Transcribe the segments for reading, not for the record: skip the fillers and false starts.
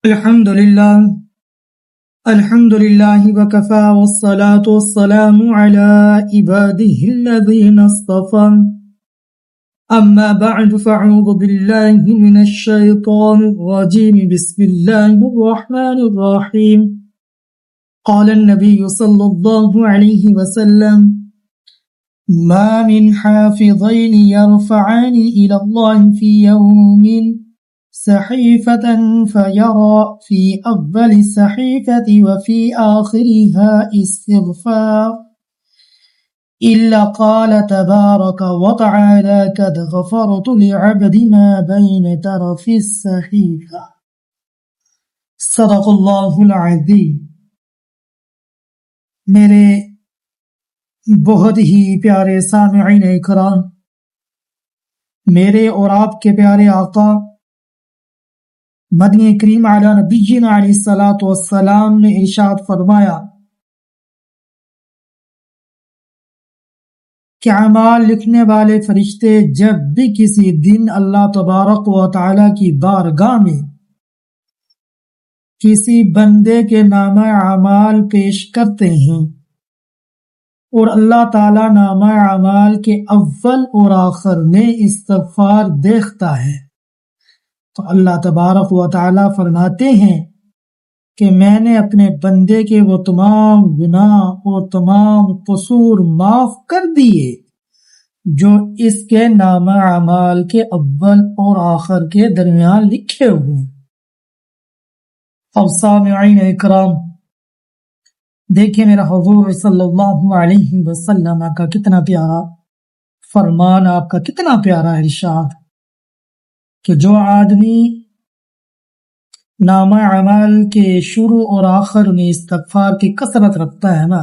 الحمد لله وكفى والصلاة والسلام على عباده الذين اصطفى أما بعد فأعوذ بالله من الشيطان الرجيم بسم الله الرحمن الرحيم قال النبي صلى الله عليه وسلم ما من حافظين يرفعان إلى الله في يوم صحيفة فيرى في أول الصحيفة وفي آخرها استغفار إلا قال تبارك وتعالى قد غفرت لعبد ما بين طرف الصحيفة صدق اللہ العظیم۔ میرے بہت ہی پیارے سامعین اکرام، میرے اور آپ کے پیارے آقا مدنی کریم علی نبینا علیہ الصلوۃ والسلام نے ارشاد فرمایا کہ اعمال لکھنے والے فرشتے جب بھی کسی دن اللہ تبارک و تعالی کی بارگاہ میں کسی بندے کے نامہ اعمال پیش کرتے ہیں اور اللہ تعالی نامہ اعمال کے اول اور آخر میں استغفار دیکھتا ہے تو اللہ تبارک و تعالی فرماتے ہیں کہ میں نے اپنے بندے کے وہ تمام گناہ اور تمام قصور معاف کر دیے جو اس کے نامہ اعمال کے اول اور آخر کے درمیان لکھے ہوئے۔ اور سامعین اکرام، دیکھیں میرا حضور صلی اللہ علیہ وسلم کا کتنا پیارا فرمان، آپ کا کتنا پیارا ارشاد کہ جو آدمی نامہ اعمال کے شروع اور آخر میں استغفار کی کثرت رکھتا ہے نا،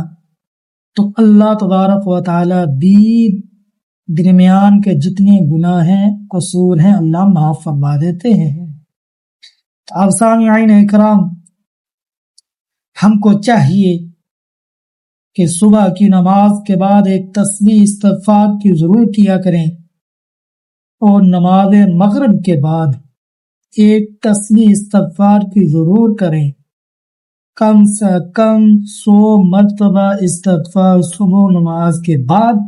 تو اللہ تبارک و تعالی بھی درمیان کے جتنے گناہ ہیں قصور ہیں اللہ معاف فرما دیتے ہیں۔ آپ سامعین اکرام، ہم کو چاہیے کہ صبح کی نماز کے بعد ایک تسبیح استغفار کی ضرور کیا کریں اور نماز مغرب کے بعد ایک تسبیح استغفار کی ضرور کریں، کم سے کم 100 مرتبہ استغفار صبح نماز کے بعد،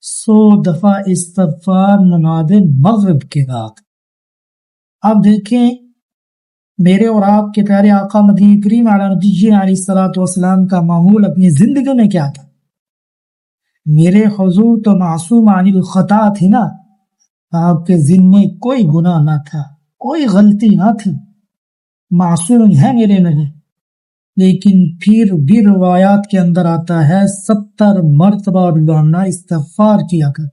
100 دفعہ استغفار نماز مغرب کے بعد۔ اب دیکھیں میرے اور آپ کے پیارے آقا مدنی کریم علی نبینا علیہ الصلوۃ والسلام کا معمول اپنی زندگی میں کیا تھا؟ میرے حضور تو معصوم عن الخطا تھی نا، آپ کے ذمے کوئی گناہ نہ تھا، کوئی غلطی نہ تھی، معصوم ہے میرے نبی، لیکن پھر بھی روایات کے اندر آتا ہے 70 مرتبہ روزانہ استغفار کیا کر۔